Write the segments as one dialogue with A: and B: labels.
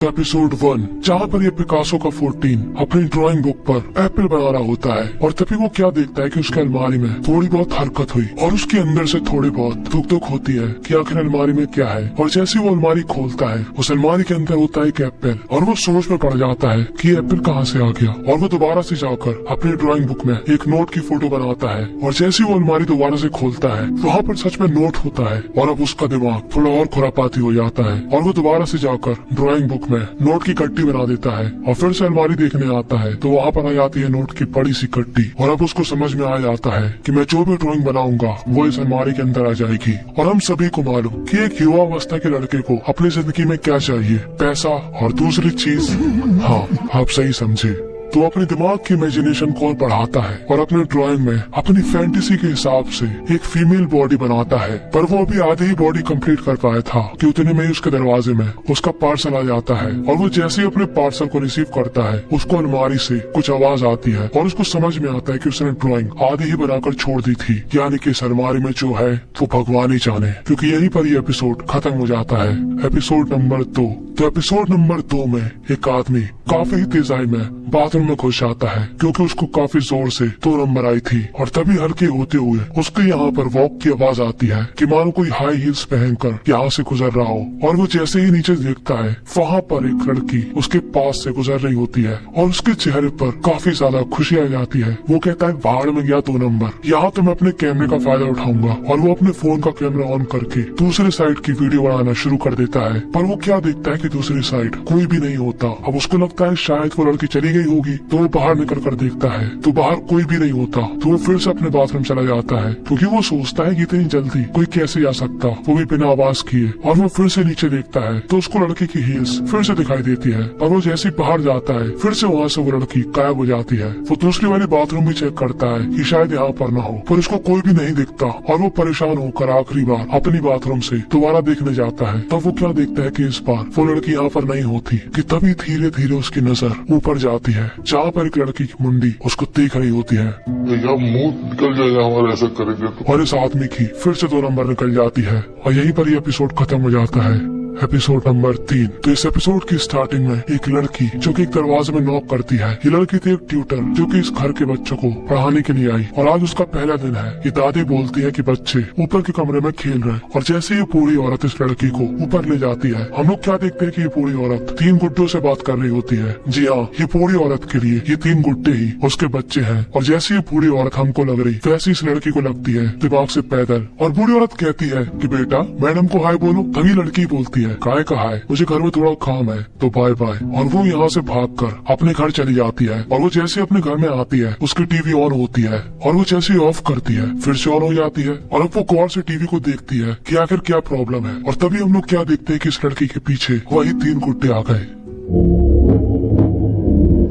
A: Episode 1, जहाँ पर ये पिकासो का 14 अपनी ड्राइंग बुक पर एप्पल बना रहा होता है और तभी वो क्या देखता है कि उसके अलमारी में थोड़ी बहुत हरकत हुई और उसके अंदर से थोड़ी बहुत दुख होती है कि आखिर अलमारी में क्या है। और जैसे वो अलमारी खोलता है उस अलमारी के अंदर होता है एक एप्पल और वो सोच में पड़ जाता है कि एप्पल कहाँ से आ गया। और वो दोबारा से जाकर अपनी ड्राइंग बुक में एक नोट की फोटो बनाता है और जैसे वो अलमारी दोबारा से खोलता है वहाँ पर सच में नोट होता है और अब उसका दिमाग थोड़ा और खुरापाती हो जाता है और वो दोबारा से जाकर ड्राइंग बुक में नोट की कट्टी बना देता है और फिर से अलमारी देखने आता है तो वहाँ पर आ जाती है नोट की बड़ी सी कट्टी और अब उसको समझ में आ जाता है कि मैं जो भी ड्राइंग बनाऊंगा वो इस अलमारी के अंदर आ जाएगी। और हम सभी को मालूम कि एक युवा अवस्था के लड़के को अपनी जिंदगी में क्या चाहिए, पैसा और दूसरी चीज, हाँ आप सही समझे, तो अपने दिमाग की इमेजिनेशन को बढ़ाता है और अपने ड्राइंग में अपनी फैंटेसी के हिसाब से एक फीमेल बॉडी बनाता है। पर वो अभी आधी ही बॉडी कंप्लीट कर पाया था कि उतने में ही उसके दरवाजे में उसका पार्सल आ जाता है और वो जैसे ही अपने पार्सल को रिसीव करता है उसको अलमारी से कुछ आवाज आती है और उसको समझ में आता है कि उसने ड्राइंग आधी ही बनाकर छोड़ दी थी, यानी कि इस अलमारी में जो है वो भगवान ही जाने, क्योंकि यहीं पर ये एपिसोड खत्म हो जाता है। Episode number 2। तो एपिसोड नंबर 2 में एक आदमी काफी ही तेजाई में बाथरूम में घुस जाता है क्योंकि उसको काफी जोर से 2 नंबर आई थी और तभी हल्के होते हुए उसके यहाँ पर वॉक की आवाज आती है कि मानो कोई हाई हील्स पहनकर यहाँ से गुजर रहा हो। और वो जैसे ही नीचे देखता है वहाँ पर एक लड़की उसके पास से गुजर रही होती है और उसके चेहरे पर काफी ज्यादा खुशी आ जाती है। वो कहता है भाड़ में गया 2 नंबर, यहाँ तो मैं अपने कैमरे का फायदा उठाऊंगा। और वो अपने फोन का कैमरा ऑन करके दूसरे साइड की वीडियो बनाना शुरू कर देता है। पर वो क्या देखता है कि दूसरी साइड कोई भी नहीं होता। अब उसको लगता है शायद वो लड़की चली गई होगी, तो वो बाहर निकल कर देखता है तो बाहर कोई भी नहीं होता। तो वो फिर से अपने बाथरूम चला जाता है क्योंकि वो सोचता है कि इतनी जल्दी कोई कैसे आ सकता, वो भी बिना आवाज किए। और वो फिर से नीचे देखता है तो उसको लड़की की हील्स फिर से दिखाई देती है और वो जैसे बाहर जाता है फिर से वहाँ से वो लड़की गायब हो जाती है। वो दूसरी वाली बाथरूम भी चेक करता है कि शायद यहाँ पर न हो, पर उसको कोई भी नहीं दिखता और वो परेशान होकर आखिरी बार अपनी बाथरूम से दोबारा देखने जाता है। तब वो क्या देखता है कि इस बार वो लड़की यहाँ पर नहीं होती कि तभी धीरे धीरे उसकी नजर ऊपर जाती है जहाँ पर एक लड़की की मुंडी उसको देख रही होती है।
B: मुंह निकल जाएगा हमारे ऐसा करेंगे तो।
A: और इस आदमी की फिर से 2 नंबर निकल जाती है और यहीं पर ये एपिसोड खत्म हो जाता है। Episode number 3। तो इस एपिसोड की स्टार्टिंग में एक लड़की जो कि एक दरवाजे में नॉक करती है। ये लड़की थी एक ट्यूटर जो कि इस घर के बच्चों को पढ़ाने के लिए आई और आज उसका पहला दिन है। ये दादी बोलती है कि बच्चे ऊपर के कमरे में खेल रहे हैं और जैसे ये पूरी औरत इस लड़की को ऊपर ले जाती है हम लोग क्या देखते हैं कि ये पूरी औरत 3 गुड्डों से बात कर रही होती है। जी हाँ, ये पूरी औरत के लिए ये 3 गुड्डे ही उसके बच्चे हैं। और जैसे ये पूरी औरत हमको लग रही वैसी इस लड़की को लगती है दिमाग से पैदल। और बूढ़ी औरत कहती है कि बेटा मैडम को हाय बोलो। तभी लड़की बोलती है काय का हाय, मुझे घर में थोड़ा काम है तो बाय बाय। और वो यहाँ से भागकर अपने घर चली जाती है और वो जैसे अपने घर में आती है उसकी टीवी ऑन होती है और वो जैसे ऑफ करती है फिर से ऑन हो जाती है और अब वो गौर से टीवी को देखती है कि आखिर क्या प्रॉब्लम है। और तभी हम लोग क्या देखते हैं कि इस लड़की के पीछे वही 3 गुड्डे आ गए।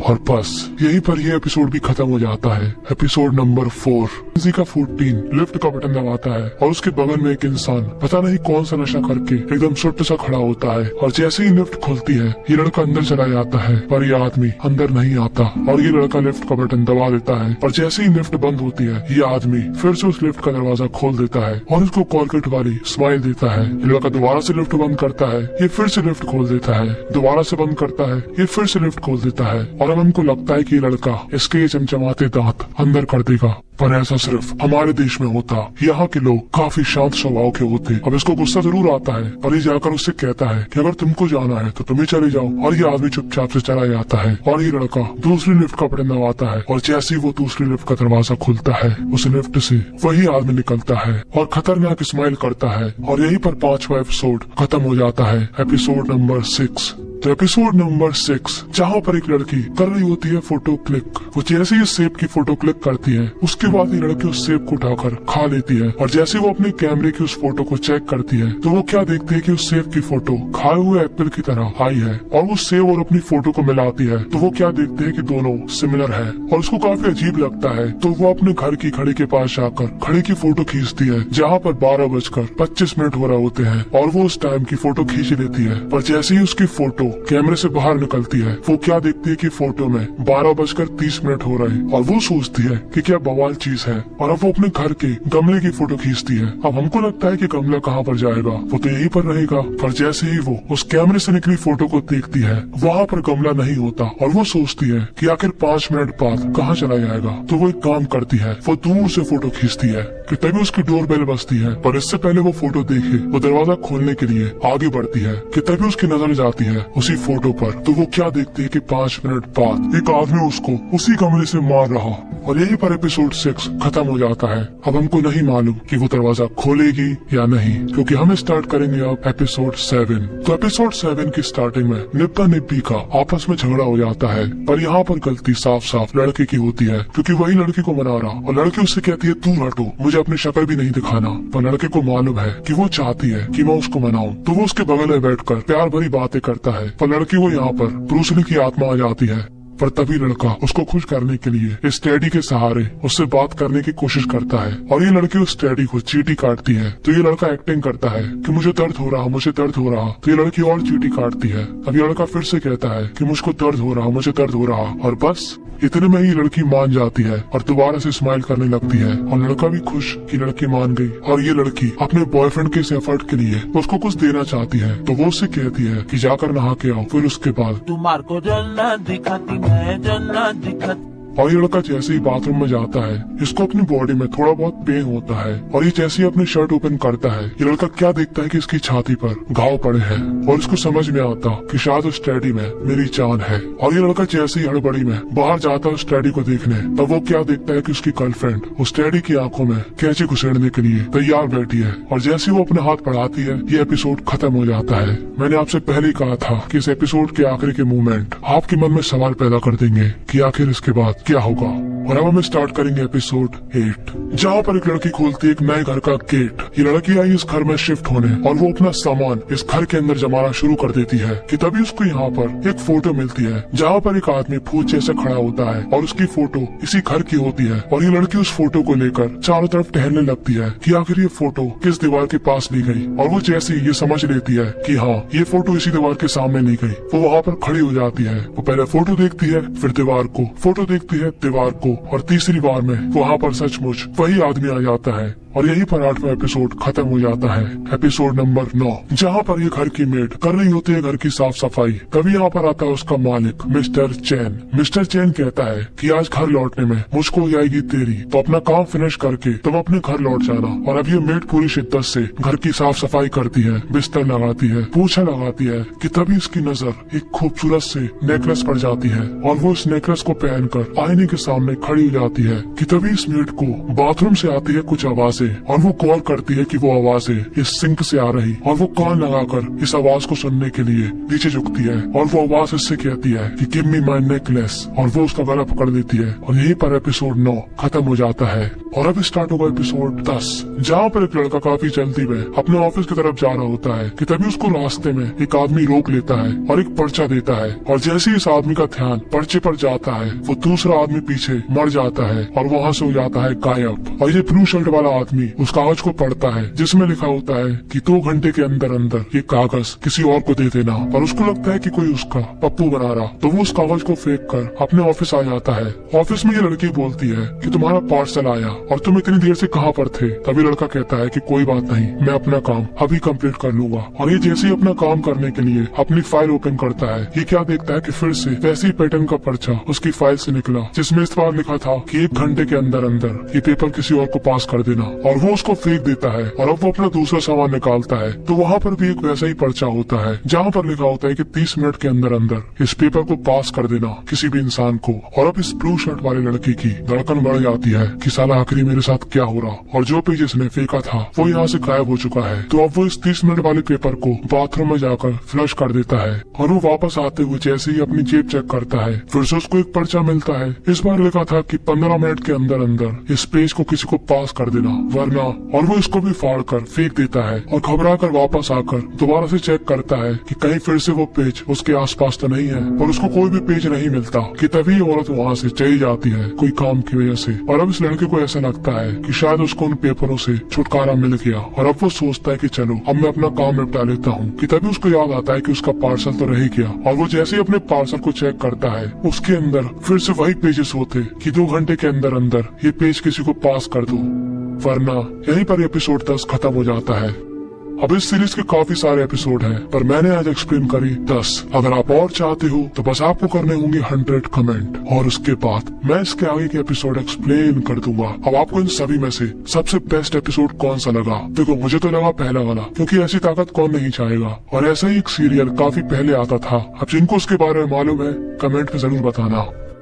A: और बस यहीं पर ये एपिसोड भी खत्म हो जाता है। Episode number 4। इसी का 14 लिफ्ट का बटन दबाता है और उसके बगल में एक इंसान पता नहीं कौन सा नशा करके एकदम सुट्ट सा खड़ा होता है। और जैसे ही लिफ्ट खुलती है ये लड़का अंदर चला जाता है पर ये आदमी अंदर नहीं आता और ये लड़का लिफ्ट का बटन दबा देता है। और जैसे ही लिफ्ट बंद होती है ये आदमी फिर से उस लिफ्ट का दरवाजा खोल देता है और उसको कॉलगेट वाली स्माइल देता है। ये लड़का दोबारा से लिफ्ट बंद करता है, ये फिर से लिफ्ट खोल देता है, दोबारा से बंद करता है, ये फिर से लिफ्ट खोल देता है। और अब हमको लगता है कि ये लड़का इसके ये चमचमाते दांत अंदर कर देगा, पर ऐसा सिर्फ हमारे देश में होता। यहाँ के लोग काफी शांत स्वभाव के होते। अब इसको गुस्सा जरूर आता है पर ये जाकर उससे कहता है कि अगर तुमको जाना है तो तुम ही चले जाओ। और ये आदमी चुपचाप से चला जाता है और ये लड़का दूसरी लिफ्ट का बटन दबाता है और जैसे ही वो दूसरी लिफ्ट का दरवाजा खुलता है उस लिफ्ट से वही आदमी निकलता है और खतरनाक स्माइल करता है। और यहीं पर 5वां एपिसोड खत्म हो जाता है। Episode number 6। तो एपिसोड नंबर 6 जहाँ पर एक लड़की कर रही होती है फोटो क्लिक। वो जैसे ही सेब की फोटो क्लिक करती है उसके बाद ये लड़की उस सेब को उठाकर खा लेती है। और जैसे वो अपने कैमरे की उस फोटो को चेक करती है तो वो क्या देखती है कि उस सेब की फोटो खाए हुए एप्पल की तरह आई है। और वो सेब और अपनी फोटो को मिलाती है तो वो क्या देखते हैं कि दोनों सिमिलर है और उसको काफी अजीब लगता है। तो वो अपने घर की घड़ी के पास जाकर घड़ी की फोटो खींचती है जहाँ पर 12:25 हो रहे होते हैं और वो उस टाइम की फोटो खींच लेती है। पर जैसे ही उसकी फोटो कैमरे से बाहर निकलती है। वो क्या देखती है कि फोटो में 12:30 हो रहे और वो सोचती है कि क्या बवाल चीज है, और अब वो अपने घर के गमले की फोटो खींचती है। अब हमको लगता है कि गमला कहाँ पर जाएगा, वो तो यहीं पर रहेगा, पर जैसे ही वो उस कैमरे से निकली फोटो को देखती है वहाँ पर गमला नहीं होता, और वो सोचती है कि आखिर 5 मिनट बाद कहाँ चला जाएगा। तो वो एक काम करती है, वो दूर से फोटो खींचती है कि तभी उसकी डोरबेल बजती है, पर इससे पहले वो फोटो देखे वो दरवाजा खोलने के लिए आगे बढ़ती है कि तभी उसकी नजर जाती है उसी फोटो पर। तो वो क्या देखती है कि 5 मिनट बाद एक आदमी उसको उसी कमरे से मार रहा, और यहीं पर एपिसोड 6 खत्म हो जाता है। अब हमको नहीं मालूम कि वो दरवाजा खोलेगी या नहीं, क्योंकि हम स्टार्ट करेंगे अब एपिसोड 7। तो एपिसोड 7 की स्टार्टिंग में निब्बा निब्बी का आपस में झगड़ा हो जाता है, पर यहाँ पर गलती साफ साफ लड़के की होती है, क्योंकि वही लड़की को मना रहा, और लड़की उससे कहती है तू हटो, मुझे अपनी शक्ल भी नहीं दिखाना। पर लड़के को मालूम है कि वो चाहती है कि मैं उसको मनाऊं, तो वो उसके बगल में बैठकर प्यार भरी बातें करता है। पर लड़की वो यहाँ पर ब्रूस ली की आत्मा आ जाती है, पर तभी लड़का उसको खुश करने के लिए इस टेडी के सहारे उससे बात करने की कोशिश करता है, और ये लड़की उस टेडी को चींटी काटती है। तो ये लड़का एक्टिंग करता है कि मुझे दर्द हो रहा, मुझे दर्द हो रहा, तो ये लड़की और चींटी काटती है। अब ये लड़का फिर से कहता है कि मुझको दर्द हो रहा, मुझे दर्द हो रहा, और बस इतने में ही लड़की मान जाती है और दोबारा से स्माइल करने लगती है, और लड़का भी खुश कि लड़की मान गई। और ये लड़की अपने बॉयफ्रेंड के इस एफर्ट के लिए उसको कुछ देना चाहती है, तो वो उससे कहती है कि जाकर नहा के आओ, फिर उसके बाद
C: तुम्हारे को जन्नत दिखाती, मैं जन्नत दिखाती।
A: और ये लड़का जैसे ही बाथरूम में जाता है इसको अपनी बॉडी में थोड़ा बहुत पेन होता है, और ये जैसे ही अपनी शर्ट ओपन करता है ये लड़का क्या देखता है कि इसकी छाती पर घाव पड़े हैं, और इसको समझ में आता कि शायद उस टेडी में मेरी जान है। और ये लड़का जैसे ही हड़बड़ी में बाहर जाता है उस टेडी को देखने, तब वो क्या देखता है कि उसकी गर्लफ्रेंड उस टेडी की आंखों में कैंची घुसेड़ने के लिए तैयार बैठी है, और जैसे वो अपने हाथ बढ़ाती है ये एपिसोड खत्म हो जाता है। मैंने आपसे पहले ही कहा था कि इस एपिसोड के आखिर के मूवमेंट आपके मन में सवाल पैदा कर देंगे कि आखिर इसके बाद क्या होगा। और अब हम स्टार्ट करेंगे एपिसोड 8, जहाँ पर एक लड़की खोलती है एक नए घर का गेट। ये लड़की आई इस घर में शिफ्ट होने, और वो अपना सामान इस घर के अंदर जमाना शुरू कर देती है कि तभी उसको यहाँ पर एक फोटो मिलती है, जहाँ पर एक आदमी भूत जैसे खड़ा होता है, और उसकी फोटो इसी घर की होती है। और ये लड़की उस फोटो को लेकर चारों तरफ टहलने लगती है कि आखिर ये फोटो किस दीवार के पास ली गई, और वो जैसे ही ये समझ लेती है कि हाँ ये फोटो इसी दीवार के सामने ली गई, वो वहाँ पर खड़ी हो जाती है। वो पहले फोटो देखती है, फिर दीवार को, फोटो देखती है, दीवार को, और तीसरी बार में वहाँ पर सचमुच वही आदमी आ जाता है। और यहीं पर 8वां एपिसोड खत्म हो जाता है। एपिसोड नंबर 9, जहाँ पर ये घर की मेड कर रही होती है घर की साफ सफाई, तभी यहाँ पर आता है उसका मालिक मिस्टर चैन। मिस्टर चैन कहता है कि आज घर लौटने में मुझको ही आएगी तेरी, तो अपना काम फिनिश करके तुम अपने घर लौट जाना। और अब ये मेड पूरी शिद्दत से घर की साफ सफाई करती है, बिस्तर लगाती है, पोछा लगाती है कि तभी इसकी नजर एक खूबसूरत से नेकलेस पर जाती है, और वो इस नेकलेस को पहनकर आईने के सामने खड़ी हो जाती है कि तभी इस मेड को बाथरूम से आती है कुछ आवाजें, और वो कॉल करती है कि वो आवाजें इस सिंक से आ रही, और वो कान लगाकर इस आवाज को सुनने के लिए नीचे झुकती है, और वो आवाज इससे कहती है कि गिव मी माय नेकलेस, और वो उसका गला पकड़ लेती है। और यहीं पर एपिसोड 9 खत्म हो जाता है। और अब स्टार्ट होगा एपिसोड 10, जहाँ पर एक लड़का काफी जल्दी में अपने ऑफिस की तरफ जा रहा होता है कि तभी उसको रास्ते में एक आदमी रोक लेता है और एक पर्चा देता है, और जैसे ही इस आदमी का ध्यान पर्चे पर जाता है वो दूसरा आदमी पीछे मर जाता है और वहाँ से हो जाता है गायब। और ये ब्लू शर्ट वाला आदमी उस कागज को पढ़ता है जिसमें लिखा होता है कि 2 घंटे के अंदर अंदर ये कागज किसी और को दे देना, और उसको लगता है कि कोई उसका पप्पू बना रहा, तो वो उस कागज को फेंक कर अपने ऑफिस आ जाता है। ऑफिस में ये लड़की बोलती है कि तुम्हारा पार्सल आया और तुम इतनी देर से कहाँ पर थे। तभी लड़का कहता है कि कोई बात नहीं, मैं अपना काम अभी कंप्लीट कर लूंगा। और ये जैसे ही अपना काम करने के लिए अपनी फाइल ओपन करता है, ये क्या देखता है कि फिर से वैसे ही पैटर्न का पर्चा उसकी फाइल से निकला, जिसमें इस बार लिखा था कि 1 घंटे के अंदर अंदर ये पेपर किसी और को पास कर देना। और वो उसको फेंक देता है, और अब वो अपना दूसरा सामान निकालता है, तो वहाँ पर भी एक वैसा ही पर्चा होता है जहाँ पर लिखा होता है कि 30 मिनट के अंदर अंदर इस पेपर को पास कर देना किसी भी इंसान को। और अब इस ब्लू शर्ट वाले लड़की की धड़कन बढ़ जाती है कि साला आखिरी मेरे साथ क्या हो रहा, और जो पेज इसने फेंका था वो यहाँ से गायब हो चुका है। तो अब वो इस 30 मिनट वाले पेपर को बाथरूम में जाकर फ्लश कर देता है, और वो वापस आते हुए जैसे ही अपनी जेब चेक करता है फिर से उसको एक पर्चा मिलता है। इस बार लिखा था कि 15 मिनट के अंदर अंदर इस पेज को किसी को पास कर देना वरना, और वो इसको भी फाड़ कर फेंक देता है और घबरा कर वापस आकर दोबारा से चेक करता है कि कहीं फिर से वो पेज उसके आसपास तो नहीं है, और उसको कोई भी पेज नहीं मिलता कि तभी औरत वहाँ से चली जाती है कोई काम की वजह से। और अब इस लड़के को ऐसा ऐसा लगता है कि शायद उसको उन पेपरों से छुटकारा मिल गया और अब वो सोचता है कि चलो अब मैं अपना काम निपटा लेता हूँ, कि तभी उसको याद आता है कि उसका पार्सल तो रह गया। और वो जैसे ही अपने पार्सल को चेक करता है उसके अंदर फिर से वही पेजेस होते कि 2 घंटे के अंदर अंदर ये पेज किसी को पास कर दो, वरना यहीं पर एपिसोड 10 खत्म हो जाता है। अब इस सीरीज के काफी सारे एपिसोड हैं, पर मैंने आज एक्सप्लेन करी 10। अगर आप और चाहते हो तो बस आपको करने होंगे 100 कमेंट और उसके बाद मैं इसके आगे के एपिसोड एक्सप्लेन कर दूंगा। अब आपको इन सभी में से सबसे बेस्ट एपिसोड कौन सा लगा? देखो मुझे तो लगा पहला वाला, क्योंकि ऐसी ताकत कौन नहीं चाहेगा और ऐसा ही एक सीरियल काफी पहले आता था। अब जिनको उसके बारे में मालूम है कमेंट में जरूर बताना।